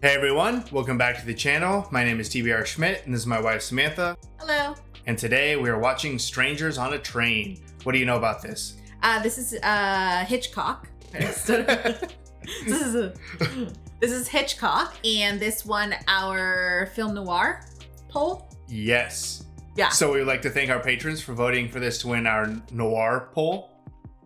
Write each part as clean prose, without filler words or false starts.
Hey everyone, welcome back to the channel. My name is TBR Schmitt and this is my wife Samantha. Hello. And today we are watching Strangers on a Train. What do you know about this? This is Hitchcock. this is Hitchcock, and this won our film noir poll. Yes. Yeah. So we would like to thank our patrons for voting for this to win our noir poll,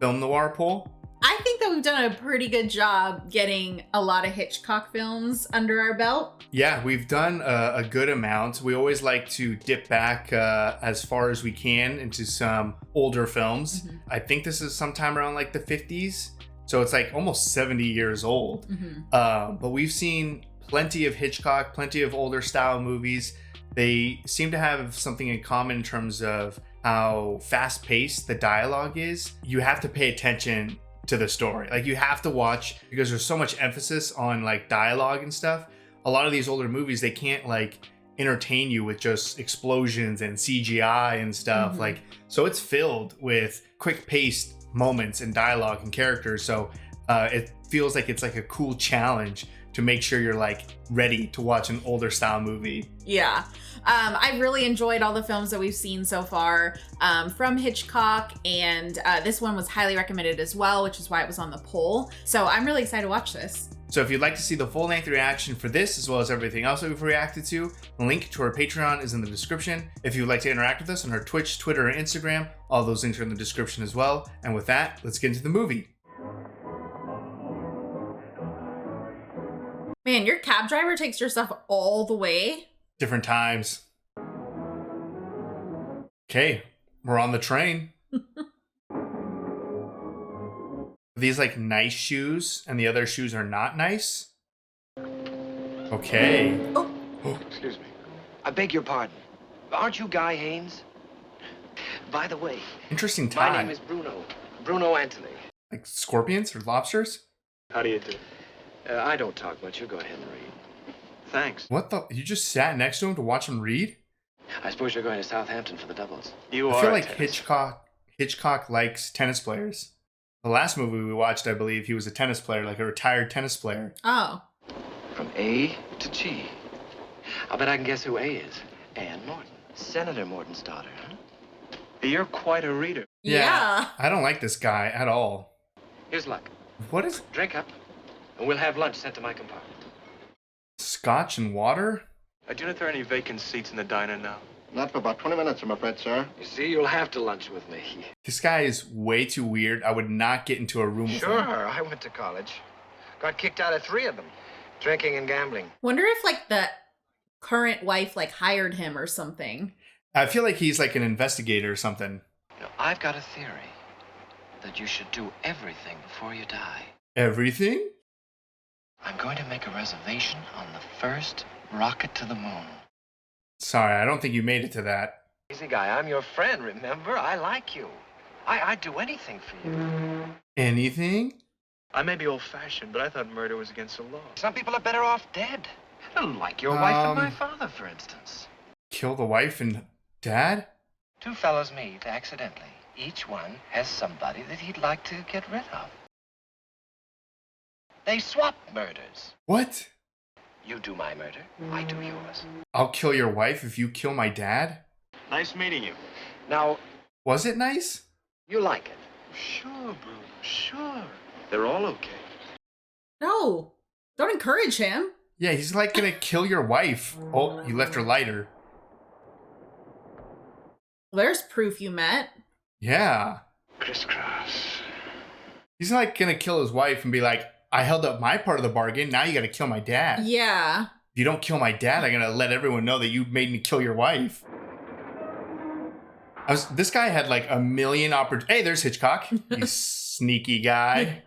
film noir poll. I think that we've done a pretty good job getting a lot of Hitchcock films under our belt. Yeah, we've done a good amount. We always like to dip back as far as we can into some older films. Mm-hmm. I think this is sometime around like the 50s. So it's like almost 70 years old. Mm-hmm. But we've seen plenty of Hitchcock, plenty of older style movies. They seem to have something in common in terms of how fast paced the dialogue is. You have to pay attention to the story. Like you have to watch because there's so much emphasis on like dialogue and stuff. A lot of these older movies, they can't like entertain you with just explosions and CGI and stuff. Mm-hmm. Like, so it's filled with quick paced moments and dialogue and characters. So it feels like it's like a cool challenge to make sure you're like ready to watch an older style movie. Yeah. I really enjoyed all the films that we've seen so far from Hitchcock, and this one was highly recommended as well, which is why it was on the poll. So I'm really excited to watch this. So if you'd like to see the full-length reaction for this, as well as everything else that we've reacted to, the link to our Patreon is in the description. If you would like to interact with us on our Twitch, Twitter, and Instagram, all those links are in the description as well. And with that, let's get into the movie. Man, your cab driver takes your stuff all the way. Different times. Okay, we're on the train. These like nice shoes and the other shoes are not nice. Okay. Oh. Excuse me. I beg your pardon. Aren't you Guy Haynes? By the way, Interesting tie. my name is Bruno. Bruno Anthony. Like scorpions or lobsters? How do you do? I don't talk much. You go ahead and read. Thanks. What the? You just sat next to him to watch him read? I suppose you're going to Southampton for the doubles. You I are feel a like tennis- Hitchcock likes tennis players. The last movie we watched, I believe, he was a tennis player, like a retired tennis player. Oh. From A to G. I'll bet I can guess who A is. Ann Morton. Senator Morton's daughter, huh? You're quite a reader. Yeah. I don't like this guy at all. Here's luck. What is Drink up, and we'll have lunch sent to my compartment. scotch and water? Do you know if there are any vacant seats in the diner now? Not for about 20 minutes, I'm afraid, sir. You see, you'll have to lunch with me. This guy is way too weird. I would not get into a room with Sure, him. I went to college. Got kicked out of 3 of them. Drinking and gambling. Wonder if like the current wife like hired him or something. I feel like he's like an investigator or something. You know, I've got a theory that you should do everything before you die. Everything? I'm going to make a reservation on the first rocket to the moon. Sorry, I don't think you made it to that. Easy guy, I'm your friend, remember? I like you. I'd do anything for you. Anything? I may be old-fashioned, but I thought murder was against the law. Some people are better off dead. Like your wife and my Um, father, for instance. Kill the wife and dad? 2 fellows meet accidentally. Each one has somebody that he'd like to get rid of. They swap murders. What? You do my murder, I do yours. I'll kill your wife if you kill my dad? Nice meeting you. Now, Was it nice? you like it. Sure, Bruno, sure. They're all okay. No. Don't encourage him. Yeah, he's like gonna kill your wife. Oh, you left her lighter. There's proof you met. Yeah. Crisscross. He's like gonna kill his wife and be like, I held up my part of the bargain, now you gotta kill my dad. Yeah. If you don't kill my dad, I'm gonna let everyone know that you made me kill your wife. This guy had like a million opportunities. Hey, there's Hitchcock. You sneaky guy.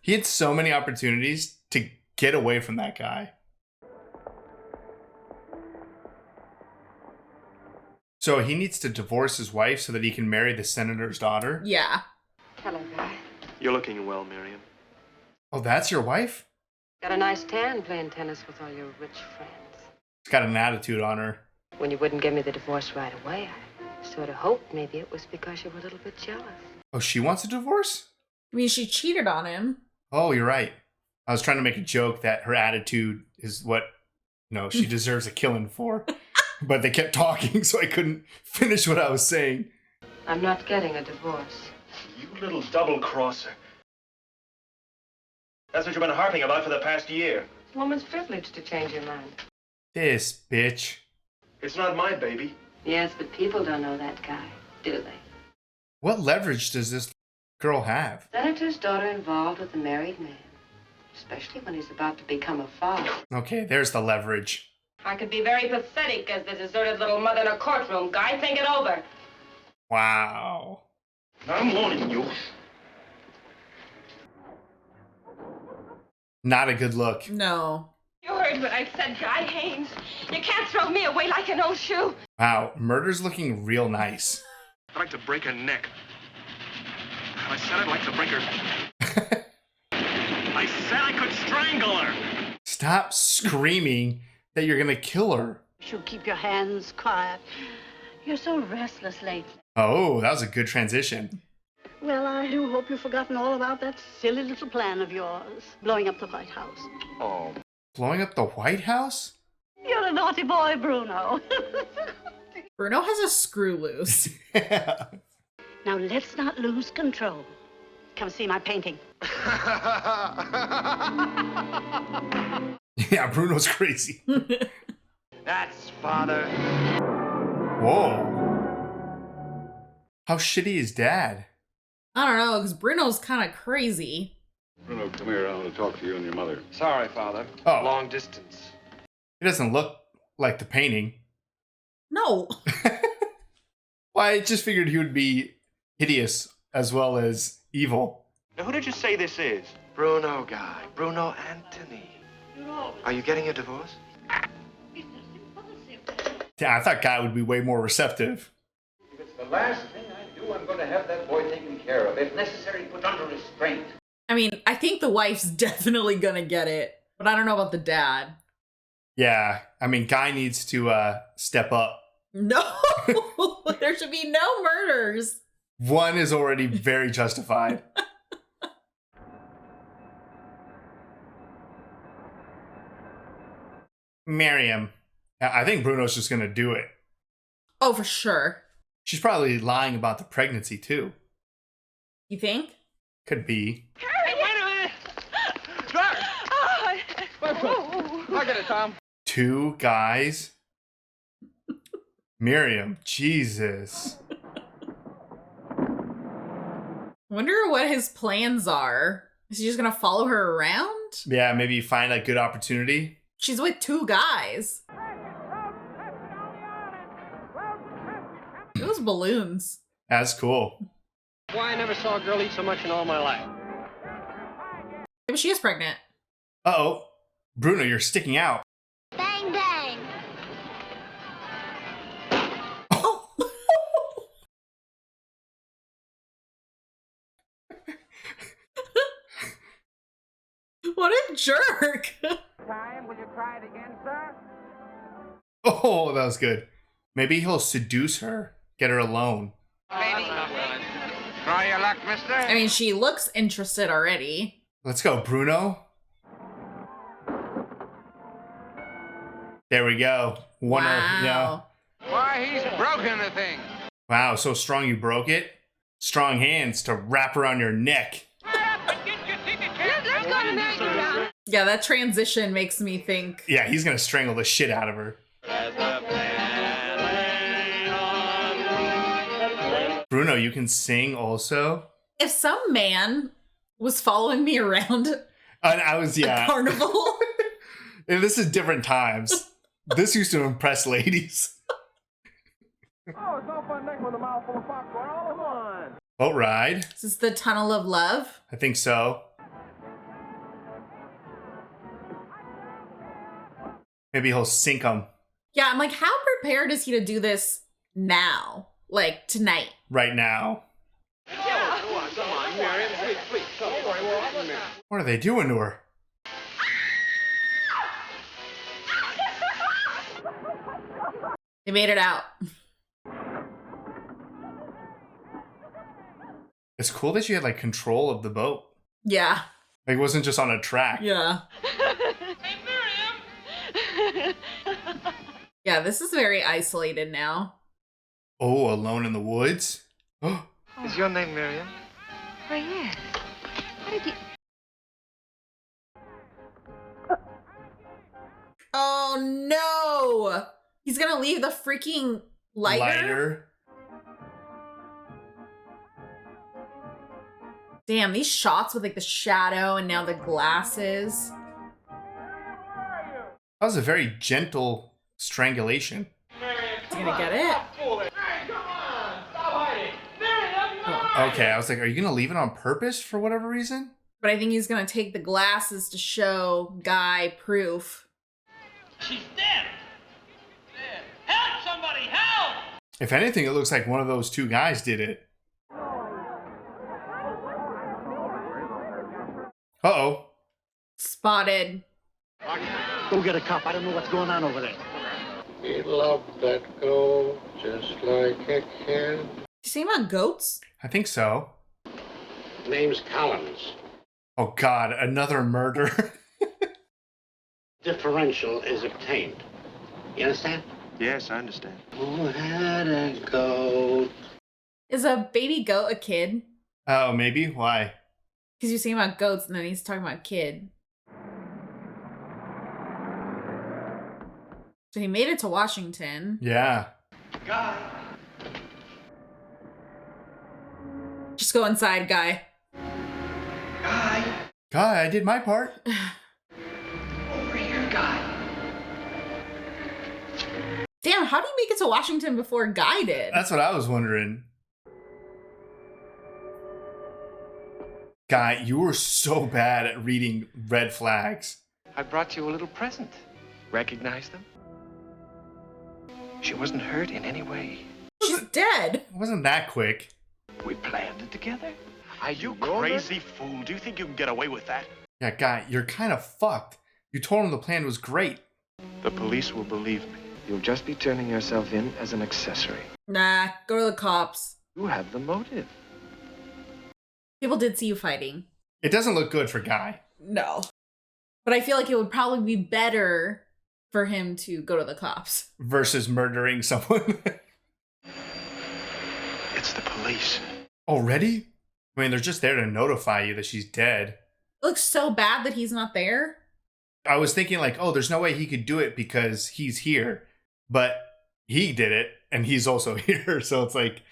He had so many opportunities to get away from that guy. So he needs to divorce his wife so that he can marry the senator's daughter. Yeah. Hello, Guy. You're looking well, Miriam. Oh, that's your wife? Got a nice tan playing tennis with all your rich friends. She's got an attitude on her. When you wouldn't give me the divorce right away, I sort of hoped maybe it was because you were a little bit jealous. Oh, she wants a divorce? I mean, she cheated on him. Oh, you're right. I was trying to make a joke that her attitude is what, she deserves a killing for. But they kept talking, so I couldn't finish what I was saying. I'm not getting a divorce. You little double-crosser. That's what you've been harping about for the past year. It's a woman's privilege to change her mind. This bitch. It's not my baby. Yes, but people don't know that guy, do they? What leverage does this girl have? Senator's daughter involved with a married man, especially when he's about to become a father. Okay, there's the leverage. I could be very pathetic as the deserted little mother in a courtroom. Guy, think it over. Wow. I'm warning you. Not a good look. No. You heard what I said, Guy Haynes. You can't throw me away like an old shoe. Wow, murder's looking real nice. I'd like to break her neck. I said I'd like to break her. I said I could strangle her. Stop screaming that you're gonna kill her. You keep your hands quiet. You're so restless lately. Oh, that was a good transition. Well, I do hope you've forgotten all about that silly little plan of yours, blowing up the White House. Oh. Blowing up the White House? You're a naughty boy, Bruno. Bruno has a screw loose. Now let's not lose control. Come see my painting. Yeah, Bruno's crazy. That's father. Whoa. How shitty is dad? I don't know, because Bruno's kind of crazy. Bruno, come here. I want to talk to you and your mother. Sorry, father. Oh. Long distance. He doesn't look like the painting. No. Well, I just figured he would be hideous as well as evil. Now, who did you say this is? Bruno guy. Bruno Anthony. Are you getting a divorce? Yeah, I thought Guy would be way more receptive. If it's the last thing I do, I'm going to have that boy taken care of. If necessary, put under restraint. I mean, I think the wife's definitely gonna get it, but I don't know about the dad. Yeah, I mean, Guy needs to step up. No, there should be no murders. One is already very justified. Miriam. I think Bruno's just gonna do it. Oh, for sure. She's probably lying about the pregnancy too. You think? Could be. Hey, wait a minute. I'll get it, Tom. Two guys. Miriam, Jesus. Wonder what his plans are. Is he just gonna follow her around? Yeah, maybe find a good opportunity. She's with two guys. Those balloons. That's cool. Why, I never saw a girl eat so much in all my life. Maybe she is pregnant. Uh-oh. Bruno, you're sticking out. Bang, bang. Oh. What a jerk. Time, will you try it again, sir? Oh, that was good. Maybe he'll seduce her. Get her alone. Baby. Try your luck, mister. I mean, she looks interested already. Let's go, Bruno. There we go. Wow. Why, he's broken the thing. Wow, so strong you broke it? Strong hands to wrap around your neck. Let's go to merry-go-round. Yeah, that transition makes me think. Yeah, he's gonna strangle the shit out of her. Bruno, you can sing also? If some man was following me around And I was, a carnival. And this is different times. This used to impress ladies. Oh, it's all fun neck with a mouthful of popcorn all at once. Boat ride? Is this the Tunnel of Love? I think so. Maybe he'll sink him Yeah, I'm like, how prepared is he to do this now? Like, tonight? right now. Come on, Miriam. Sweet. Come on, we're off, Miriam. What are they doing to her? They made it out. It's cool that she had like control of the boat. Yeah. Like, it wasn't just on a track. Yeah. Hey, Miriam! Yeah, this is very isolated now. Oh, alone in the woods? Is your name Miriam? Oh, yes. How did you... Oh no! He's gonna leave the freaking lighter? Damn, these shots with like the shadow and now the glasses. That was a very gentle strangulation. He's gonna get it? Okay, I was like, are you gonna leave it on purpose for whatever reason? But I think he's gonna take the glasses to show Guy proof. She's dead. Dead. Help somebody, help! If anything, it looks like one of those two guys did it. Uh-oh. Spotted. Go get a cop. I don't know what's going on over there. He loved that gold just like a kid. Did you say about goats? I think so. Name's Collins. Oh god, another murder. Differential is obtained. You understand? Yes, I understand. Who had a goat? Is a baby goat a kid? Oh, maybe? Why? Because you're saying about goats and then he's talking about kid. So he made it to Washington. Yeah. Guy. Just go inside, Guy. Guy. Guy, I did my part. Over here, Guy. Damn, how do you make it to Washington before Guy did? That's what I was wondering. Guy, you were so bad at reading red flags. I brought you a little present. Recognize them? She wasn't hurt in any way. She's dead. It wasn't that quick. We planned it together. You crazy fool. Do you think you can get away with that? Yeah, Guy, you're kind of fucked. You told him the plan was great. The police will believe me. You'll just be turning yourself in as an accessory. Nah, go to the cops. You have the motive. People did see you fighting. It doesn't look good for Guy. No. But I feel like it would probably be better for him to go to the cops. Versus murdering someone. It's the police. Already? I mean, they're just there to notify you that she's dead. It looks so bad that he's not there. I was thinking like, oh, there's no way he could do it because he's here. But he did it, and he's also here. So it's like,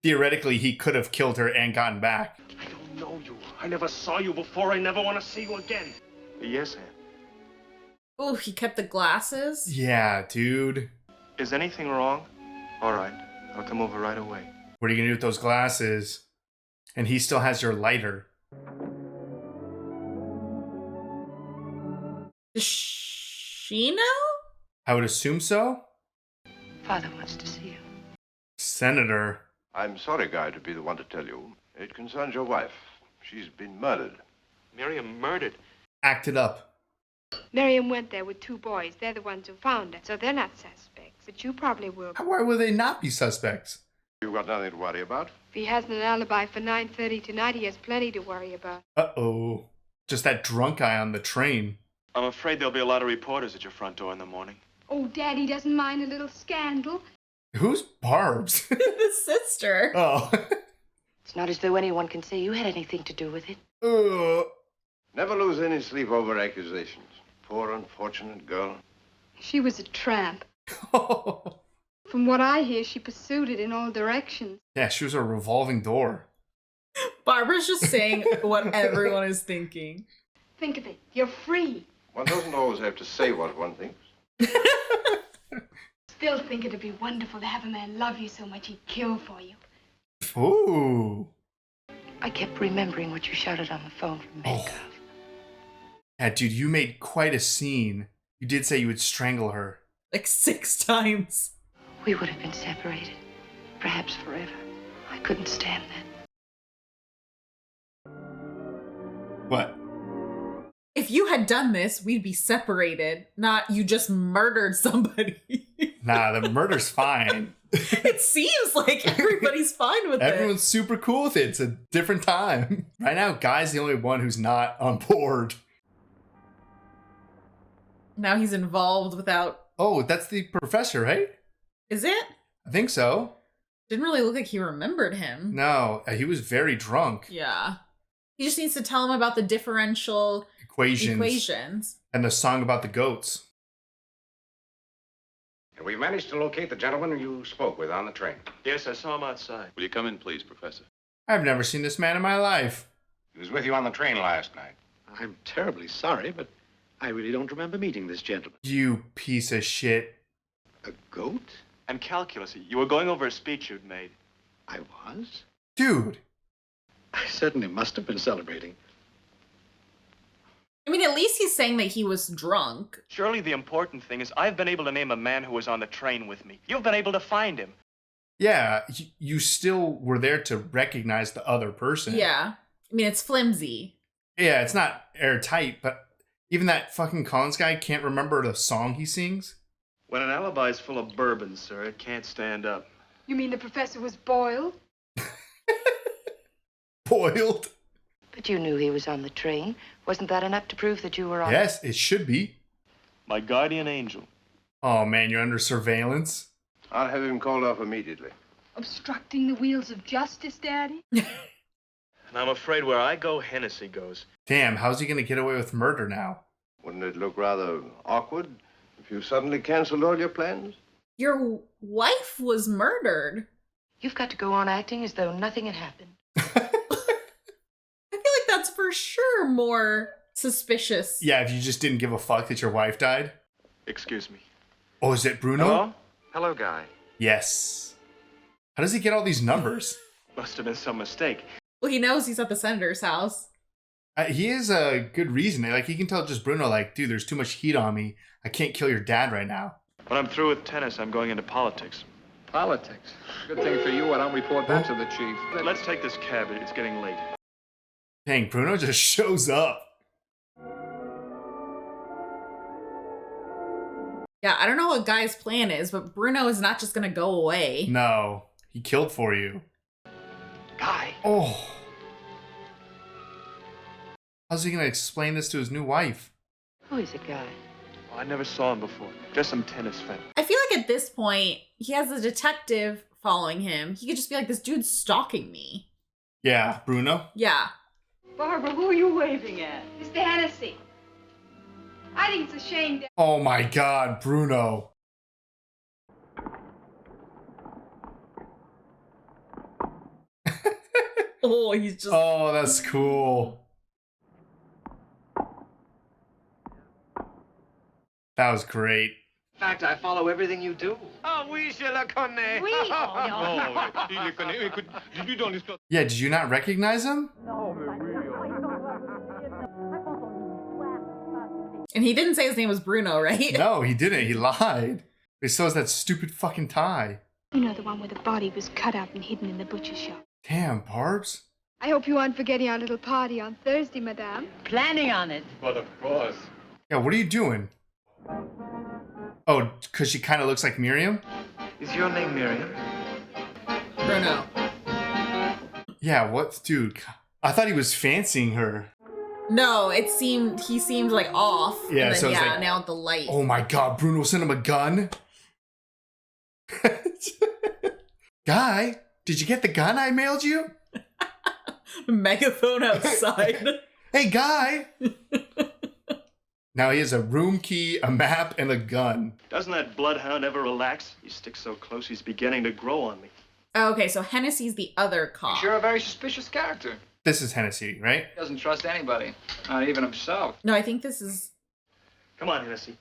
theoretically, he could have killed her and gotten back. I don't know you. I never saw you before. I never want to see you again. Yes, Ann. Oh, he kept the glasses? Yeah, dude. Is anything wrong? All right. I'll come over right away. What are you going to do with those glasses? And he still has your lighter. Does she know? I would assume so. Father wants to see you. Senator. I'm sorry, Guy, to be the one to tell you. It concerns your wife. She's been murdered. Miriam murdered. Acted up. Miriam went there with two boys. They're the ones who found her, so they're not suspects. But you probably will. Why would they not be suspects? You've got nothing to worry about. If he hasn't an alibi for 9:30 tonight, he has plenty to worry about. Uh-oh. Just that drunk guy on the train. I'm afraid there'll be a lot of reporters at your front door in the morning. Oh, Daddy doesn't mind a little scandal. Who's Barb's? The sister. Oh. It's not as though anyone can say you had anything to do with it. Never lose any sleep over accusations. Poor, unfortunate girl. She was a tramp. From what I hear, she pursued it in all directions. Yeah, she was a revolving door. Barbara's just saying what everyone is thinking. Think of it. You're free. One doesn't always have to say what one thinks. Still think it'd be wonderful to have a man love you so much he'd kill for you. Ooh. I kept remembering what you shouted on the phone from Metcalf. Yeah, dude, you made quite a scene. You did say you would strangle her. Like 6 times. We would have been separated. Perhaps forever. I couldn't stand that. What? If you had done this, we'd be separated. Not you just murdered somebody. Nah, the murder's fine. It seems like everybody's fine with it. Everyone's super cool with it. It's a different time. Right now, Guy's the only one who's not on board. Now he's involved without... Oh, that's the professor, right? Is it? I think so. Didn't really look like he remembered him. No, he was very drunk. Yeah. He just needs to tell him about the differential equations. And the song about the goats. And we've managed to locate the gentleman you spoke with on the train. Yes, I saw him outside. Will you come in, please, Professor? I've never seen this man in my life. He was with you on the train last night. I'm terribly sorry, but I really don't remember meeting this gentleman. You piece of shit. A goat? And calculus. You were going over a speech you'd made. I was? Dude. I certainly must have been celebrating. I mean, at least he's saying that he was drunk. Surely the important thing is I've been able to name a man who was on the train with me. You've been able to find him. Yeah, you still were there to recognize the other person. Yeah. I mean, it's flimsy. Yeah, it's not airtight, but even that fucking Collins guy can't remember the song he sings. When an alibi's full of bourbon, sir, it can't stand up. You mean the professor was boiled? Boiled? But you knew he was on the train. Wasn't that enough to prove that you were on? Yes, it should be. My guardian angel. Oh man, you're under surveillance. I'll have him called off immediately. Obstructing the wheels of justice, Daddy? And I'm afraid where I go, Hennessy goes. Damn, how's he gonna get away with murder now? Wouldn't it look rather awkward if you suddenly canceled all your plans? Your wife was murdered. You've got to go on acting as though nothing had happened. I feel like that's for sure more suspicious. Yeah, if you just didn't give a fuck that your wife died. Excuse me. Oh, is it Bruno? Hello? Hello, Guy. Yes. How does he get all these numbers? Must have been some mistake. Well, he knows he's at the senator's house. He has a good reason. Like, he can tell just Bruno, like, dude, there's too much heat on me. I can't kill your dad right now. When I'm through with tennis, I'm going into politics. Politics. Good thing for you, I don't report that to the chief. Let's take this cab. It's getting late. Dang, Bruno just shows up. Yeah, I don't know what Guy's plan is, but Bruno is not just gonna go away. No, he killed for you. Guy. Oh. How's he gonna explain this to his new wife? Who is it, Guy? Oh, I never saw him before. Just some tennis fan. I feel like at this point, he has a detective following him. He could just be like, this dude's stalking me. Yeah, Bruno? Yeah. Barbara, who are you waving at? Mr. Hennessy. I think it's a shame that... Oh my god, Bruno. Oh, he's just... Oh, that's cool. That was great. In fact, I follow everything you do. Oh, oui, je la connais. Oui. Yeah, did you not recognize him? And he didn't say his name was Bruno, right? No, he didn't. He lied. He still has that stupid fucking tie. You know, the one where the body was cut up and hidden in the butcher's shop. Damn, Barbs. I hope you aren't forgetting our little party on Thursday, madame. Planning on it. But of course. Yeah, what are you doing? Oh, because she kind of looks like Miriam? Is your name Miriam? Bruno. Yeah, what? Dude, I thought he was fancying her. No, he seemed like off. Yeah, and then, so it's like, now with the light. Oh my god, Bruno sent him a gun? Guy, did you get the gun I mailed you? Megaphone outside. Hey, Guy! Now he has a room key, a map, and a gun. Doesn't that bloodhound ever relax? He sticks so close he's beginning to grow on me. Okay, so Hennessy's the other cop. He's sure a very suspicious character. This is Hennessy, right? He doesn't trust anybody, not even himself. No, I think this is... Come on, Hennessy.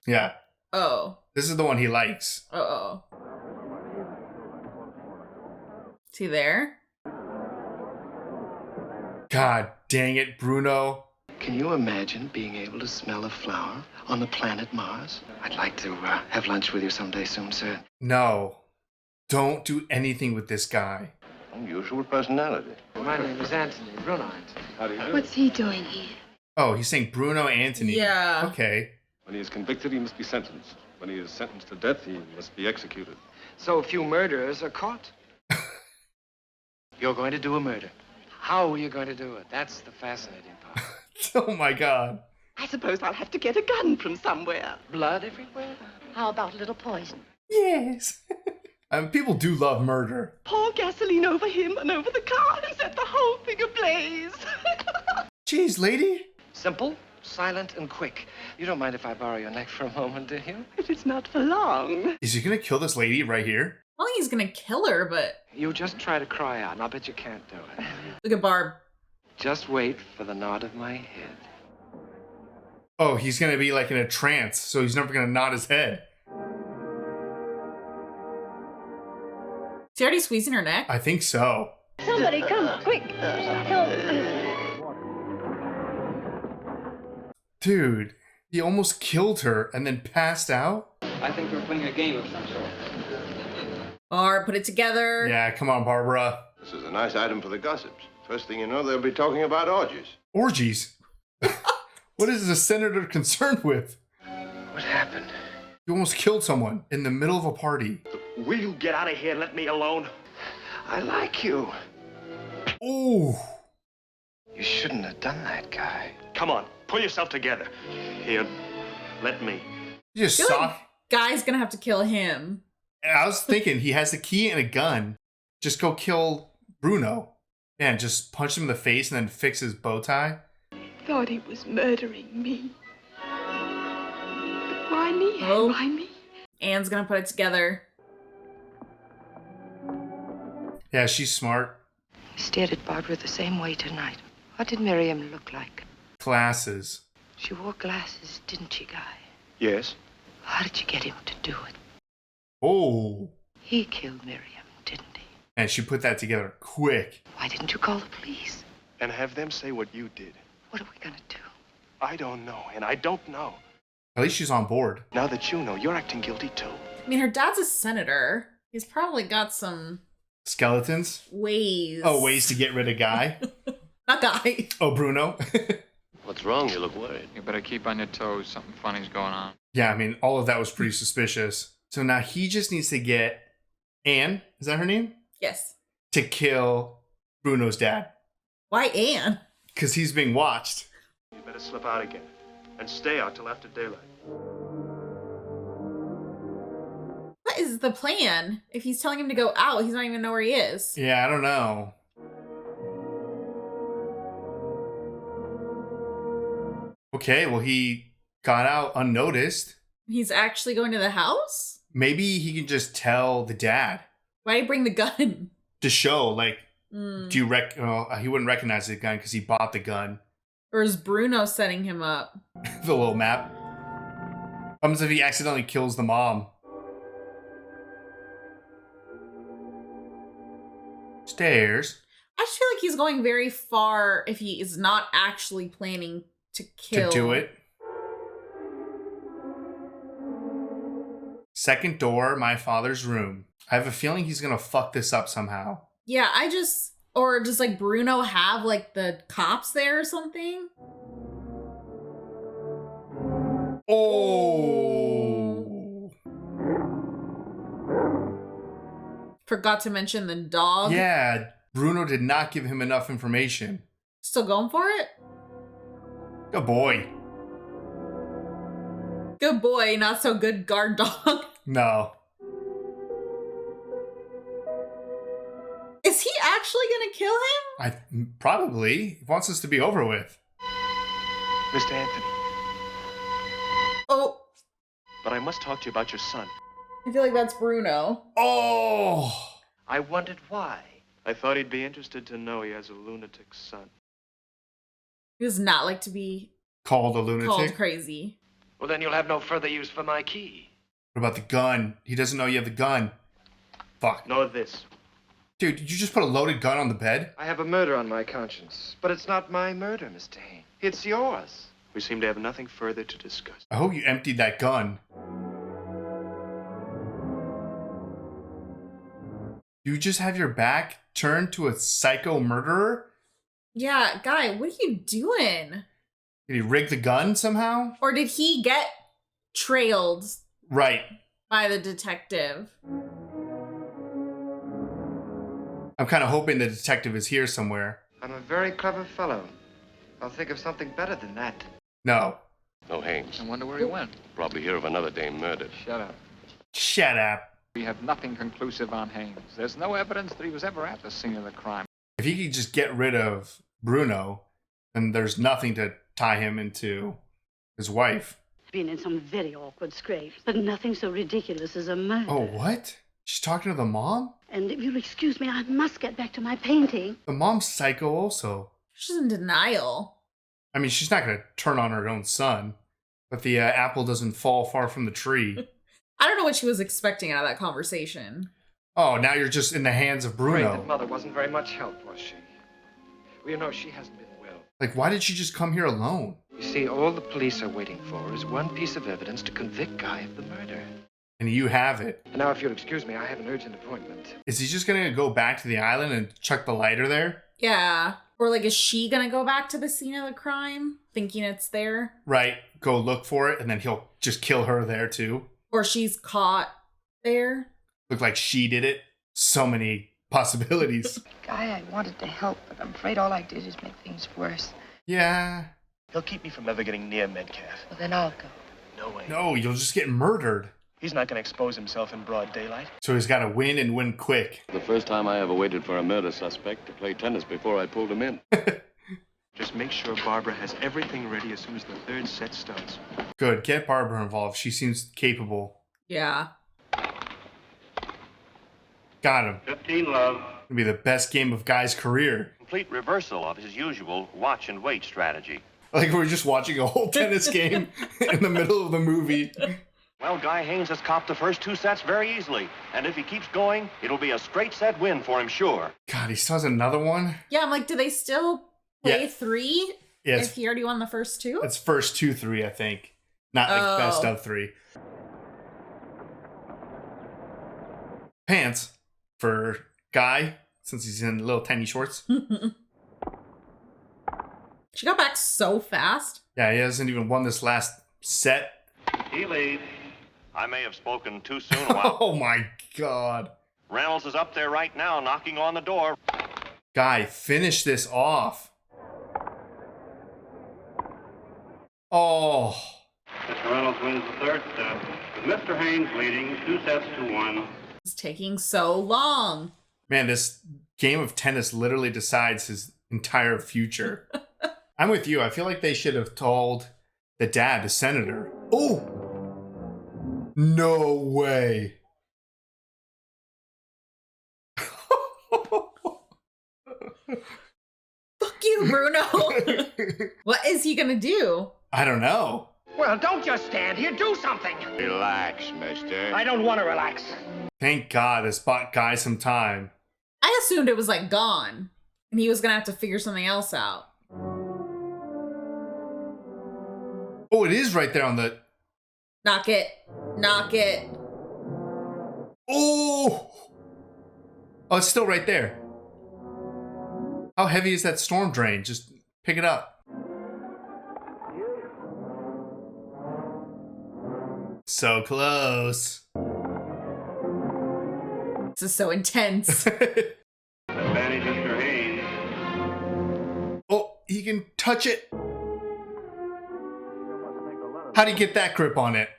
Yeah. Oh. This is the one he likes. Uh-oh. Is he there? God dang it, Bruno. Can you imagine being able to smell a flower on the planet Mars? I'd like to have lunch with you someday soon, sir. No. Don't do anything with this guy. Unusual personality. My name is Anthony, Bruno Anthony. How do you do? What's he doing here? Oh, he's saying Bruno Anthony. Yeah. Okay. When he is convicted, he must be sentenced. When he is sentenced to death, he must be executed. So few murderers are caught. You're going to do a murder. How are you going to do it? That's the fascinating part. Oh my God. I suppose I'll have to get a gun from somewhere. Blood everywhere? How about a little poison? Yes. People do love murder. Pour gasoline over him and over the car and set the whole thing ablaze. Jeez, lady. Simple, silent, and quick. You don't mind if I borrow your neck for a moment, do you? It is not for long. Is he gonna kill this lady right here? I don't think he's gonna kill her, but You just try to cry out, and I'll bet you can't do it. look at Barb. Just wait for the nod of my head. Oh, he's gonna be like in a trance, so he's never gonna nod his head. Is he already squeezing her neck? I think so. Somebody come, quick. Help. Dude, he almost killed her and then passed out? I think we're playing a game of some sort. Or put it together. Yeah, come on, Barbara. This is a nice item for the gossips. First thing you know, they'll be talking about orgies. Orgies? What is the senator concerned with? What happened? You almost killed someone in the middle of a party. Will you get out of here and let me alone? I like you. Ooh. You shouldn't have done that, guy. Come on, pull yourself together. Here, let me. You just I feel saw. like Guy's gonna have to kill him. I was thinking he has the key and a gun. Just go kill Bruno. Man, just punch him in the face and then fix his bow tie. Thought he was murdering me. But why me? Oh. Why me? Anne's gonna put it together. Yeah, she's smart. He stared at Barbara the same way tonight. What did Miriam look like? Glasses. She wore glasses, didn't she, Guy? Yes? How did you get him to do it? Oh. He killed Miriam, didn't he? And she put that together quick. Why didn't you call the police? And have them say what you did. What are we gonna do? I don't know, and I don't know. At least she's on board. Now that you know, you're acting guilty too. I mean, her dad's a senator. He's probably got some Skeletons? ways. Oh, ways to get rid of Guy? Not Guy. Oh, Bruno? What's wrong? You look worried. You better keep on your toes. Something funny's going on. Yeah, I mean, all of that was pretty suspicious. So now he just needs to get Anne, is that her name? Yes. To kill Bruno's dad. Why Anne? Because he's being watched. You better slip out again. And stay out till after daylight. What is the plan? If he's telling him to go out, he's not even know where he is. Yeah, I don't know. Okay, well, he got out unnoticed. He's actually going to the house? Maybe he can just tell the dad Why did he bring the gun? to show, like, do you he wouldn't recognize the gun because he bought the gun. Or is Bruno setting him up? The little map. What happens if he accidentally kills the mom? Stairs. I just feel like he's going very far if he is not actually planning to kill. To do it. Second door, my father's room. I have a feeling he's gonna fuck this up somehow. Yeah, or does like Bruno have like the cops there or something? Oh. Forgot to mention the dog. Yeah, Bruno did not give him enough information. Still going for it? Good boy. Good boy, not so good guard dog. No. Is he actually gonna kill him? Probably. He wants this to be over with. Mr. Anthony. Oh, But I must talk to you about your son. I feel like that's Bruno. Oh. I wondered why. I thought he'd be interested to know he has a lunatic son. He does not like to be Called a lunatic? called crazy. Well, then you'll have no further use for my key. What about the gun? He doesn't know you have the gun. Fuck. Know this. Dude, did you just put a loaded gun on the bed? I have a murder on my conscience, but it's not my murder, Mr. Hayne. It's yours. We seem to have nothing further to discuss. I hope you emptied that gun. You just have your back turned to a psycho murderer? Yeah, guy, what are you doing? Did he rig the gun somehow? Or did he get trailed Right. by the detective. I'm kind of hoping the detective is here somewhere. I'm a very clever fellow. I'll think of something better than that. No. No Haynes. I wonder where he went. Probably hear of another dame murdered. Shut up. Shut up. We have nothing conclusive on Haynes. There's no evidence that he was ever at the scene of the crime. If he could just get rid of Bruno, then there's nothing to tie him into his wife. Been in some very awkward scrapes, but nothing so ridiculous as a murder. Oh, what? She's talking to the mom? And if you'll excuse me, I must get back to my painting. The mom's psycho also. She's in denial. I mean, she's not going to turn on her own son, but the apple doesn't fall far from the tree. I don't know what she was expecting out of that conversation. Oh, now you're just in the hands of Bruno. Afraid that mother wasn't very much help, was she? Well, you know, she hasn't been well. Like, why did she just come here alone? You see, all the police are waiting for is one piece of evidence to convict Guy of the murder. And you have it. And now, if you'll excuse me, I have an urgent appointment. Is he just going to go back to the island and chuck the lighter there? Yeah. Or like, is she gonna go back to the scene of the crime, thinking it's there? Right. Go look for it, and then he'll just kill her there too. Or she's caught there. Look like she did it. So many possibilities. Guy, I wanted to help, but I'm afraid all I did is make things worse. Yeah. He'll keep me from ever getting near Metcalf. Well, then I'll go. No way. No, you'll just get murdered. He's not going to expose himself in broad daylight. So he's got to win and win quick. The first time I ever waited for a murder suspect to play tennis before I pulled him in. Just make sure Barbara has everything ready as soon as the third set starts. Good. Get Barbara involved. She seems capable. Yeah. Got him. 15 love. It'll be the best game of Guy's career. Complete reversal of his usual watch and wait strategy. Like we're just watching a whole tennis game in the middle of the movie. Well, Guy Haynes has copped the first 2 sets very easily. And if he keeps going, it'll be a straight set win for him, sure. God, he still has another one? Yeah, I'm like, do they still play 3? Yes. If he already won the first 2? It's first 2-3, I think. Not like best of 3. Pants for Guy, since he's in little tiny shorts. She got back so fast. Yeah, he hasn't even won this last set. He leads. I may have spoken too soon a while. Oh my God. Reynolds is up there right now, knocking on the door. Guy, finish this off. Oh. Mr. Reynolds wins the third set, with Mr. Haynes leading 2-1. It's taking so long. Man, this game of tennis literally decides his entire future. I'm with you. I feel like they should have told the dad, the senator. Oh! No way. Fuck you, Bruno. What is he gonna do? I don't know. Well, don't just stand here. Do something. Relax, mister. I don't want to relax. Thank God this bought Guy some time. I assumed it was like gone. And he was gonna have to figure something else out. Oh, it is right there on the... Knock it. Knock it. Oh! Oh, it's still right there. How heavy is that storm drain? Just pick it up. So close. This is so intense. Advantage, Mr. Haynes. Oh, he can touch it. How do you get that grip on it?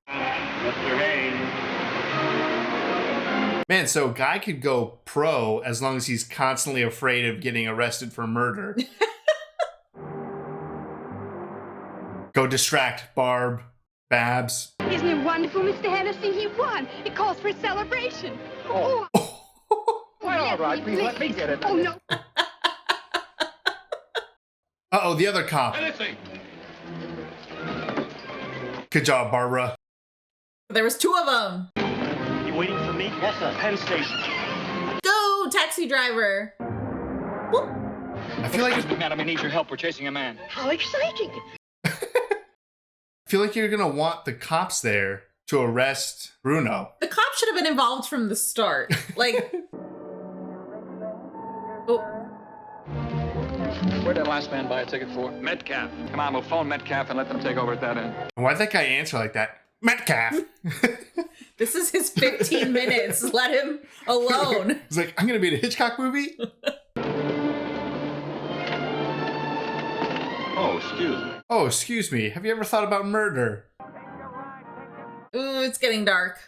Mr. Haynes. Man, so Guy could go pro as long as he's constantly afraid of getting arrested for murder. Go distract Barb, Babs. Isn't it wonderful, Mr. Hennessy? He won. It calls for a celebration. Oh. Well, all right, please let me get it. Oh, no. Uh-oh, the other cop. Good job, Barbara. There was 2 of them. You waiting for me? Yes, sir. Penn Station. Go, taxi driver. Whoop. I feel like Madam, I need your help. We're chasing a man. How exciting. I feel like you're gonna want the cops there to arrest Bruno. The cop should have been involved from the start. Like, oh, Where'd that last man buy a ticket for? Metcalf. Come on, we'll phone Metcalf and let them take over at that end. Why'd that guy answer like that? Metcalf. This is his 15 minutes. Let him alone. He's like, I'm going to be in a Hitchcock movie? Oh, excuse me. Oh, excuse me. Have you ever thought about murder? Ooh, it's getting dark.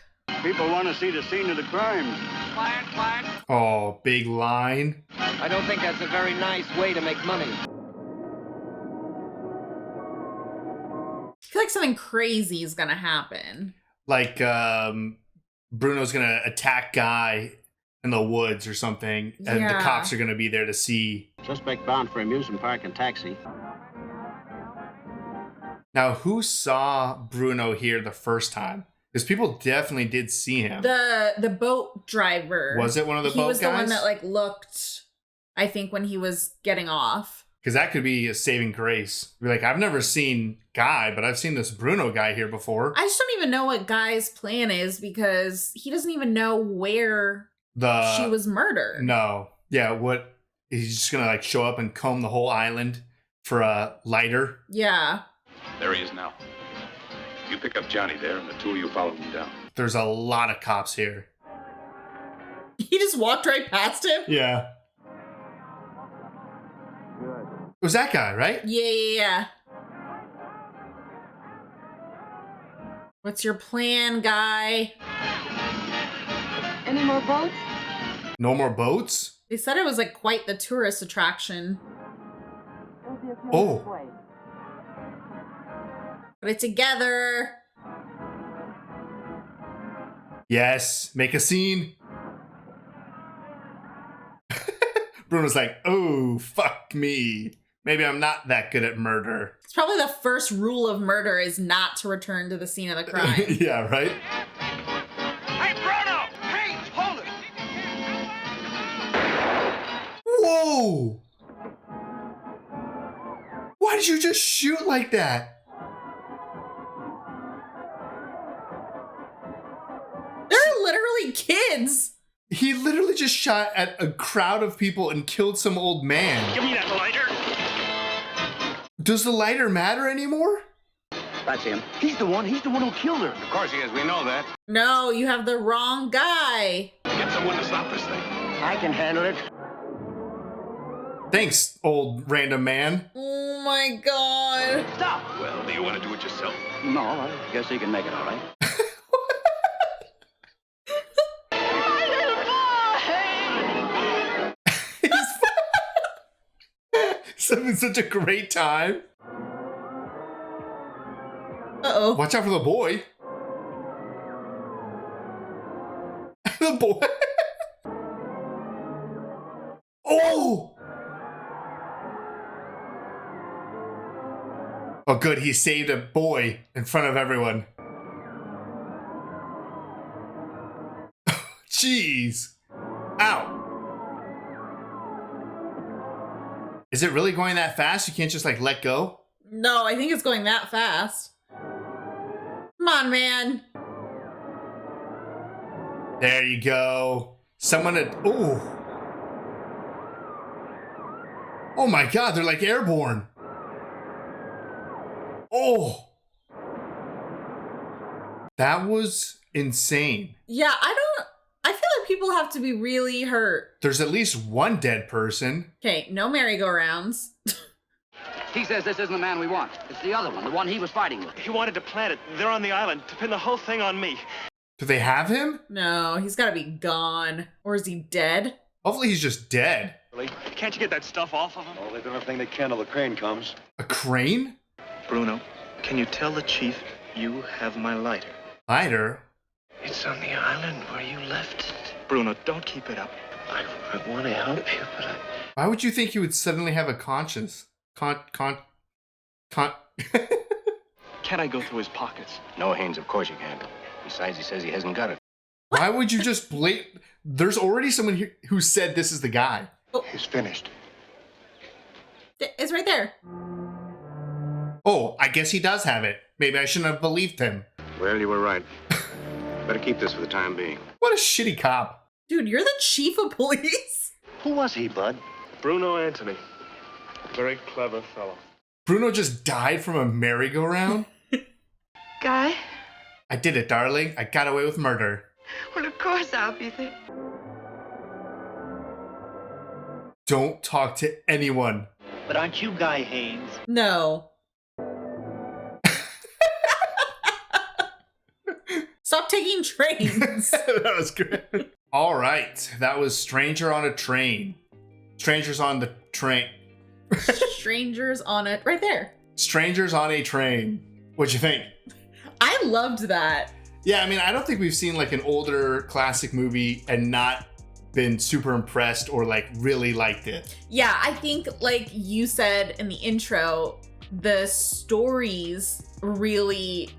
People want to see the scene of the crime. Quiet, quiet. Oh, big line. I don't think that's a very nice way to make money. I feel like something crazy is gonna happen. Like, Bruno's going to attack Guy in the woods or something, and the cops are going to be there to see. Suspect bound for amusement park and taxi. Now, who saw Bruno here the first time? Because people definitely did see him. The boat driver. Was it one of the boat guys? He was the one that like looked, I think, when he was getting off. Because that could be a saving grace. Be like, I've never seen Guy, but I've seen this Bruno guy here before. I just don't even know what Guy's plan is because he doesn't even know where she was murdered. No. Yeah, what? He's just going to like show up and comb the whole island for a lighter? Yeah. There he is now. You pick up Johnny there, and the two of you follow him down. There's a lot of cops here. He just walked right past him? Yeah. It was that guy, right? Yeah. What's your plan, Guy? Any more boats? No more boats? They said it was like quite the tourist attraction. Oh. Put it together. Yes, make a scene. Bruno's like, oh, fuck me. Maybe I'm not that good at murder. It's probably the first rule of murder is not to return to the scene of the crime. Yeah, right? Hey, Bruno! Haynes, hold it! Whoa! Why did you just shoot like that? They're literally kids. He literally just shot at a crowd of people and killed some old man. Give me that lighter. Does the lighter matter anymore? That's him. He's the one who killed her. Of course he is. We know that. No, you have the wrong guy. Get someone to stop this thing. I can handle it. Thanks, old random man. Oh my god. Stop! Well, do you want to do it yourself? No, I guess he can make it all right. He's having such a great time. Uh-oh. Watch out for the boy. The boy. Oh! Oh, good. He saved a boy in front of everyone. Jeez. Ow. Is it really going that fast? You can't just like let go? No, I think it's going that fast. Come on, man. There you go. Someone had... Oh. Oh my god, they're like airborne. Oh. That was insane. Yeah, I feel like people have to be really hurt. There's at least one dead person. Okay, no merry-go-rounds. He says this isn't the man we want. It's the other one, the one he was fighting with. He wanted to plant it. They're on the island to pin the whole thing on me. Do they have him? No, he's gotta be gone. Or is he dead? Hopefully he's just dead. Really? Can't you get that stuff off of him? Oh, they've done everything they can till the crane comes. A crane? Bruno, can you tell the chief you have my lighter? Lighter? It's on the island where you left it. Bruno, don't keep it up. I want to help you, but I... Why would you think he would suddenly have a conscience? Can I go through his pockets? No, Haynes, of course you can't. Besides, he says he hasn't got it. Why would you just There's already someone here who said this is the guy. Oh. He's finished. It's right there. Oh, I guess he does have it. Maybe I shouldn't have believed him. Well, you were right. Better keep this for the time being. What a shitty cop. Dude, you're the chief of police? Who was he, Bud? Bruno Anthony. Very clever fellow. Bruno just died from a merry-go-round? Guy, I did it, darling. I got away with murder. Well, of course I'll be there. Don't talk to anyone. But aren't you Guy Haynes? No. Stop taking trains. That was great. All right. That was Stranger on a Train. Strangers on the Train. Strangers on it. Right there. Strangers on a Train. What'd you think? I loved that. Yeah, I mean, I don't think we've seen like an older classic movie and not been super impressed or like really liked it. Yeah, I think like you said in the intro, the stories really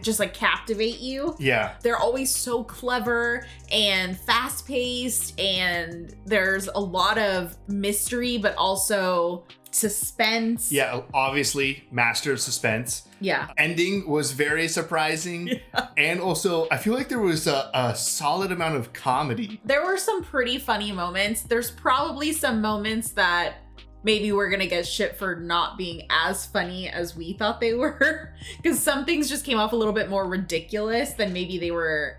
just like captivate you. Yeah. They're always so clever and fast paced, and there's a lot of mystery, but also suspense. Yeah, obviously, master of suspense. Yeah. Ending was very surprising. Yeah. And also, I feel like there was a solid amount of comedy. There were some pretty funny moments. There's probably some moments that maybe we're gonna get shit for not being as funny as we thought they were. Because some things just came off a little bit more ridiculous than maybe they were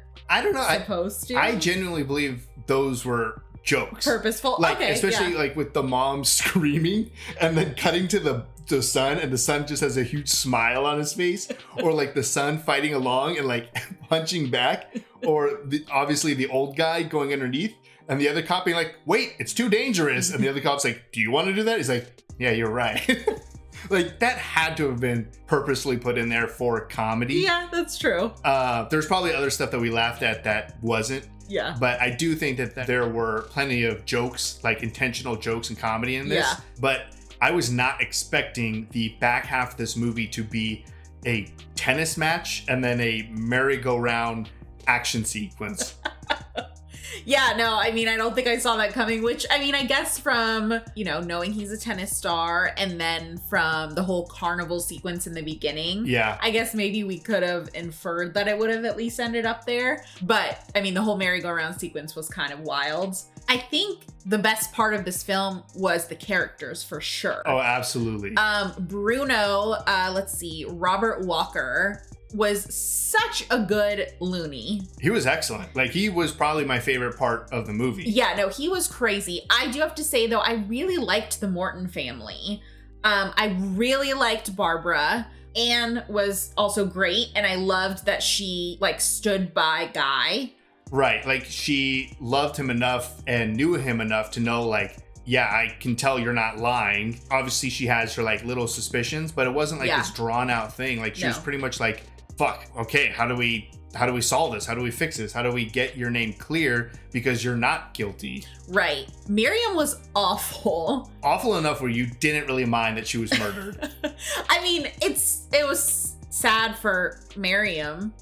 supposed to. I genuinely believe those were jokes. Purposeful. Like, okay, especially yeah. like with the mom screaming and then cutting to the son, and the son just has a huge smile on his face, or like the son fighting along and like punching back, or obviously the old guy going underneath and the other cop being like, wait, it's too dangerous. And the other cop's like, do you want to do that? He's like, yeah, you're right. Like, that had to have been purposely put in there for comedy. Yeah, that's true. There's probably other stuff that we laughed at that wasn't. Yeah. But I do think that there were plenty of jokes, like intentional jokes and comedy in this. Yeah. But I was not expecting the back half of this movie to be a tennis match and then a merry-go-round action sequence. Yeah, no, I mean, I don't think I saw that coming, which, I mean, I guess from, you know, knowing he's a tennis star and then from the whole carnival sequence in the beginning. Yeah. I guess maybe we could have inferred that it would have at least ended up there. But, I mean, the whole merry-go-round sequence was kind of wild. I think the best part of this film was the characters, for sure. Oh, absolutely. Bruno, let's see, Robert Walker was such a good loony. He was excellent. Like, he was probably my favorite part of the movie. Yeah, no, he was crazy. I do have to say, though, I really liked the Morton family. I really liked Barbara. Anne was also great, and I loved that she, like, stood by Guy. Right, like, she loved him enough and knew him enough to know, like, yeah, I can tell you're not lying. Obviously, she has her, like, little suspicions, but it wasn't, like, this drawn-out thing. Like, she was pretty much like, fuck, okay, how do we solve this? How do we fix this? How do we get your name clear because you're not guilty? Right. Miriam was awful. Awful enough where you didn't really mind that she was murdered. I mean, it was sad for Miriam.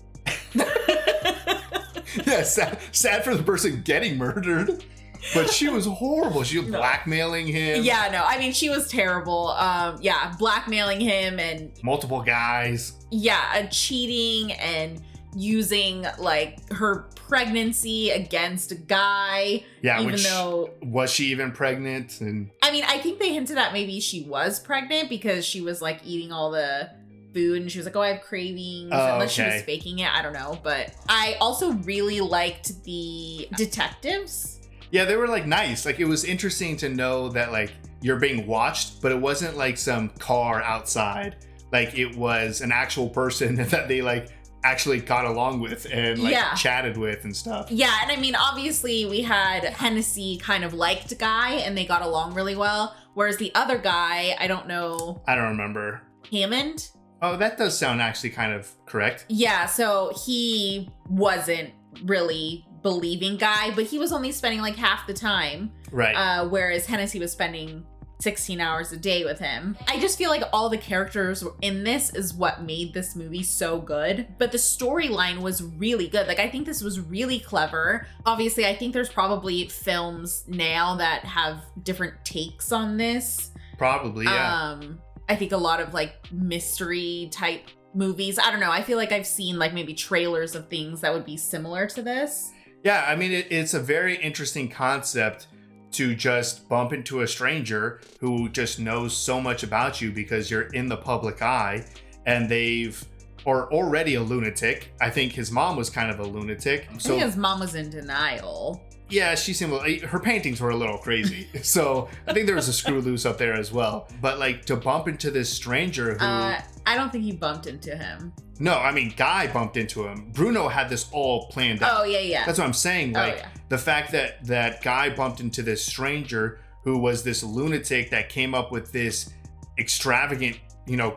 Yeah, sad for the person getting murdered. But she was horrible. She was blackmailing him. Yeah, no, I mean, she was terrible. Yeah, blackmailing him and multiple guys. Yeah, cheating and using like her pregnancy against a guy. Yeah, even though was she even pregnant? And I mean, I think they hinted at maybe she was pregnant because she was like eating all the food and she was like, oh, I have cravings. Unless she was faking it, I don't know. But I also really liked the detectives. Yeah, they were like nice. Like, it was interesting to know that like you're being watched, but it wasn't like some car outside. Like, it was an actual person that they like actually got along with and like chatted with and stuff. Yeah, and I mean, obviously we had Hennessy kind of liked Guy and they got along really well. Whereas the other guy, I don't know. I don't remember. Hammond? Oh, that does sound actually kind of correct. Yeah, so he wasn't really believing Guy, but he was only spending like half the time. Right. Whereas Hennessy was spending 16 hours a day with him. I just feel like all the characters in this is what made this movie so good. But the storyline was really good. Like, I think this was really clever. Obviously, I think there's probably films now that have different takes on this. Probably, yeah. I think a lot of like mystery type movies. I don't know. I feel like I've seen like maybe trailers of things that would be similar to this. Yeah, I mean, it's a very interesting concept to just bump into a stranger who just knows so much about you because you're in the public eye and they've or already a lunatic. I think his mom was kind of a lunatic. I think his mom was in denial. Yeah, she seemed, her paintings were a little crazy. So I think there was a screw loose up there as well. But like to bump into this stranger who... I don't think he bumped into him. No, I mean, Guy bumped into him. Bruno had this all planned out. Oh, yeah. That's what I'm saying. Like the fact that Guy bumped into this stranger who was this lunatic that came up with this extravagant,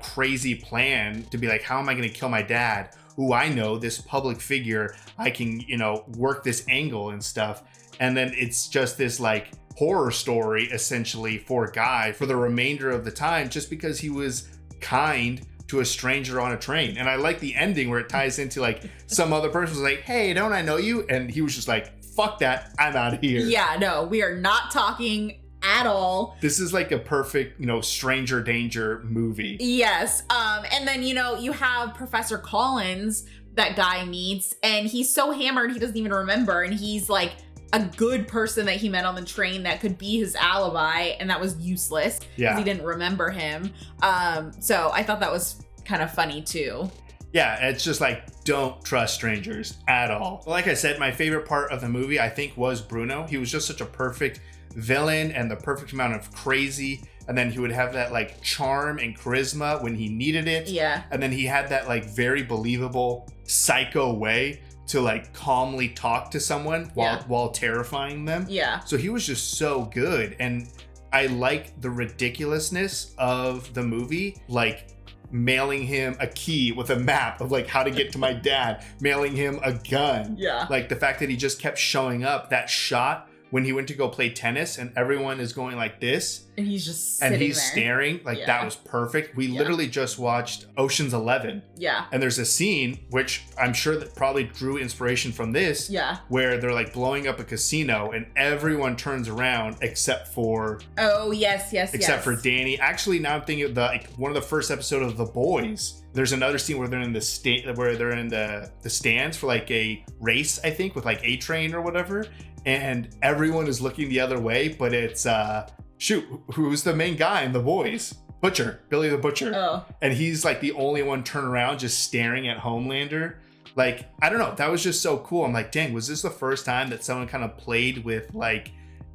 crazy plan to be like, how am I going to kill my dad? Who I know, this public figure, I can, work this angle and stuff. And then it's just this like horror story essentially for Guy for the remainder of the time, just because he was kind to a stranger on a train. And I like the ending where it ties into like some other person was like, hey, don't I know you? And he was just like, fuck that, I'm out of here. Yeah, no, we are not talking at all. This is like a perfect, stranger danger movie. Yes. And then, you have Professor Collins that Guy meets, and he's so hammered he doesn't even remember. And he's like a good person that he met on the train that could be his alibi, and that was useless because he didn't remember him. So I thought that was kind of funny too. Yeah, it's just like, don't trust strangers at all. Like I said, my favorite part of the movie, I think, was Bruno. He was just such a perfect villain and the perfect amount of crazy. And then he would have that like charm and charisma when he needed it. Yeah. And then he had that like very believable psycho way to like calmly talk to someone while terrifying them. Yeah. So he was just so good. And I like the ridiculousness of the movie, like mailing him a key with a map of like how to get to my dad, mailing him a gun. Yeah. Like the fact that he just kept showing up, that shot when he went to go play tennis and everyone is going like this. And he's just sitting and he's there. staring. Like that was perfect. We literally just watched Ocean's 11. Yeah. And there's a scene, which I'm sure that probably drew inspiration from this. Yeah. Where they're like blowing up a casino and everyone turns around except for... Oh, yes. Except for Danny. Actually, now I'm thinking of one of the first episode of The Boys. There's another scene where they're in the stands for like a race, I think, with like A-Train or whatever. And everyone is looking the other way, but it's who's the main guy in The Boys? Butcher, Billy the Butcher. Oh. And he's like the only one turned around just staring at Homelander. Like, I don't know, that was just so cool. I'm like, dang, was this the first time that someone kind of played with like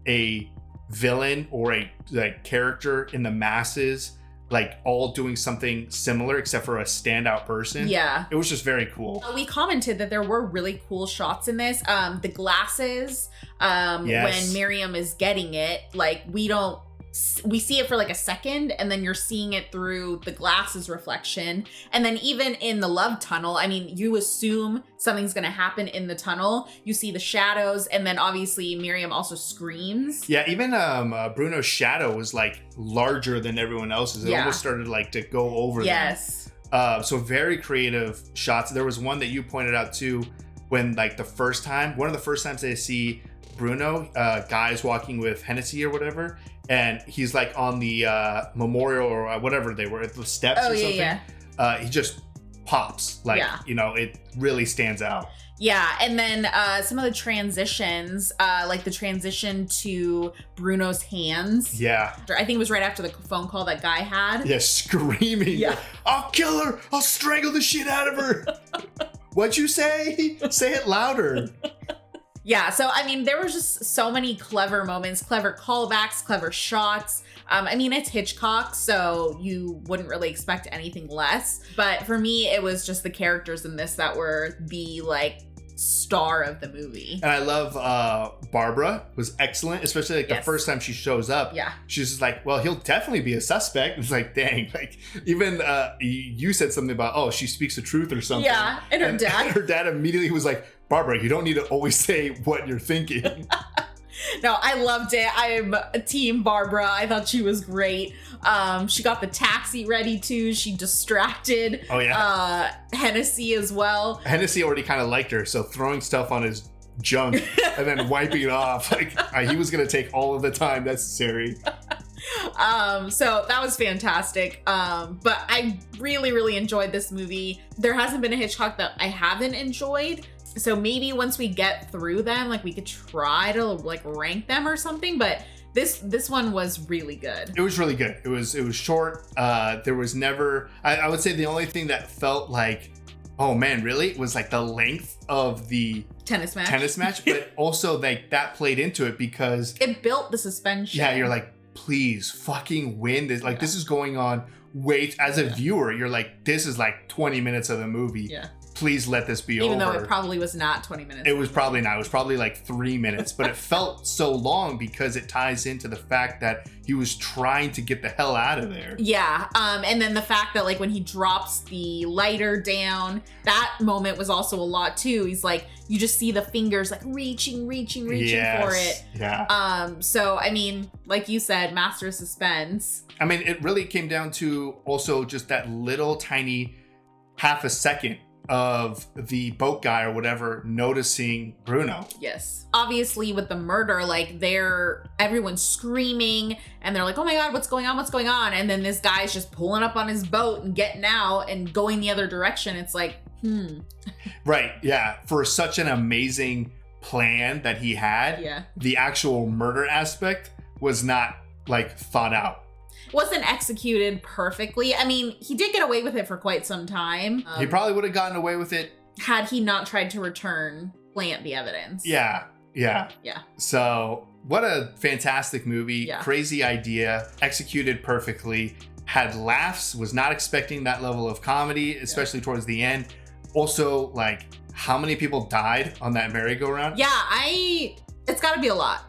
a villain or a like character in the masses, like all doing something similar except for a standout person? Yeah. It was just very cool. We commented that there were really cool shots in this. The glasses, when Miriam is getting it, like we see it for like a second and then you're seeing it through the glasses reflection. And then even in the love tunnel, I mean, you assume something's going to happen in the tunnel. You see the shadows, and then obviously Miriam also screams. Yeah, even Bruno's shadow was like larger than everyone else's. It almost started like to go over them. So very creative shots. There was one that you pointed out too, when like one of the first times I see Bruno, Guy's walking with Hennessy or whatever, and he's like on the memorial or whatever they were at the steps or something. He just pops, like, it really stands out. Yeah, and then some of the transitions, like the transition to Bruno's hands. Yeah. I think it was right after the phone call that Guy had. Yeah, screaming. Yeah. I'll kill her. I'll strangle the shit out of her. What'd you say? Say it louder. Yeah, so I mean, there were just so many clever moments, clever callbacks, clever shots. I mean, it's Hitchcock, so you wouldn't really expect anything less. But for me, it was just the characters in this that were the like star of the movie. And I love Barbara was excellent, especially like the first time she shows up. Yeah. She's just like, well, he'll definitely be a suspect. It's like, dang, like even you said something about, oh, she speaks the truth or something. Yeah, and her dad. And her dad immediately was like, Barbara, you don't need to always say what you're thinking. No, I loved it. I'm a team Barbara. I thought she was great. She got the taxi ready too. She distracted Hennessy as well. Hennessy already kind of liked her, so throwing stuff on his junk and then wiping it off, like he was gonna take all of the time necessary. So that was fantastic. But I really enjoyed this movie. There hasn't been a Hitchcock that I haven't enjoyed. So maybe once we get through them, like we could try to like rank them or something, but this one was really good. It was really good. It was short. There was never, I would say the only thing that felt like Oh man, really? It was like the length of the tennis match, but also like that played into it because it built the suspension. Yeah, you're like, please fucking win this. Like this is going on as a viewer, you're like, this is like 20 minutes of the movie. Yeah. Please let this be over. Even though it probably was not 20 minutes. It was probably not. It was probably like 3 minutes, but it felt so long because it ties into the fact that he was trying to get the hell out of there. Yeah. And then the fact that like when he drops the lighter down, that moment was also a lot too. He's like, you just see the fingers like reaching for it. Yeah. So, I mean, like you said, master of suspense. I mean, it really came down to also just that little tiny half a second of the boat guy or whatever noticing Bruno. Yes. Obviously with the murder, like everyone's screaming and they're like, oh my God, what's going on? What's going on? And then this guy's just pulling up on his boat and getting out and going the other direction. It's like, Right. Yeah. For such an amazing plan that he had, the actual murder aspect was not like thought out. Wasn't executed perfectly. I mean, he did get away with it for quite some time. He probably would have gotten away with it had he not tried to plant the evidence. Yeah. So what a fantastic movie. Yeah. Crazy idea, executed perfectly, had laughs, was not expecting that level of comedy, especially towards the end. Also, like, how many people died on that merry-go-round? Yeah, it's gotta be a lot.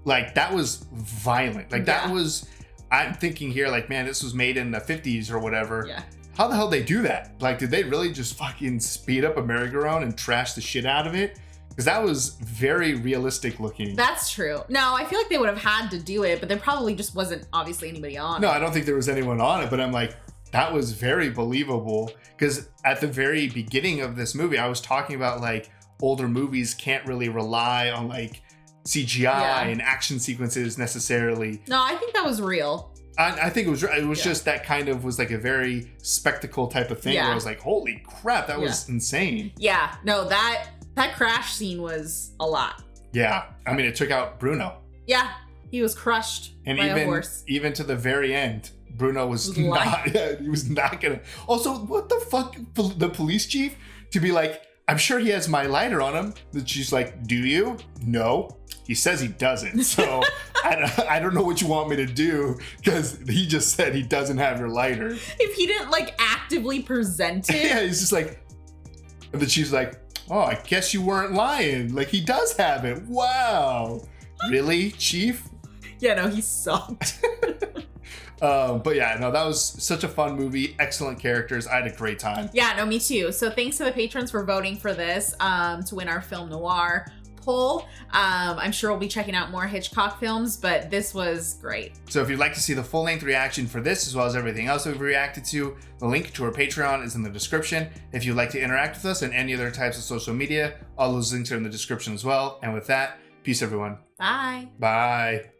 Like, that was violent. Like, that was, I'm thinking here, like, man, this was made in the 50s or whatever. Yeah. How the hell did they do that? Like, did they really just fucking speed up a merry-go-round and trash the shit out of it? Because that was very realistic looking. That's true. No, I feel like they would have had to do it, but there probably just wasn't obviously anybody on it. No, I don't think there was anyone on it, but I'm like, that was very believable. Because at the very beginning of this movie, I was talking about like older movies can't really rely on like CGI and action sequences necessarily. No, I think that was real. I think it was just that kind of was like a very spectacle type of thing where I was like, holy crap, that was insane. Yeah, no, that crash scene was a lot. Yeah, I mean, it took out Bruno. Yeah, he was crushed by a horse. Even to the very end, Bruno was not. Yeah, he was not gonna. Also, what the fuck? The police chief to be like, I'm sure he has my lighter on him. That she's like, do you? No. He says he doesn't. So I don't know what you want me to do because he just said he doesn't have your lighter. If he didn't like actively present it. Yeah, he's just like, and then she's like, oh, I guess you weren't lying. Like, he does have it. Wow. Really, Chief? Yeah, no, he sucked. But yeah, no, that was such a fun movie. Excellent characters. I had a great time. Yeah, no, me too. So thanks to the patrons for voting for this to win our film noir poll. I'm sure we'll be checking out more Hitchcock films, but this was great. So if you'd like to see the full-length reaction for this as well as everything else we've reacted to, the link to our Patreon is in the description. If you'd like to interact with us on any other types of social media, all those links are in the description as well. And with that, peace everyone. Bye. Bye.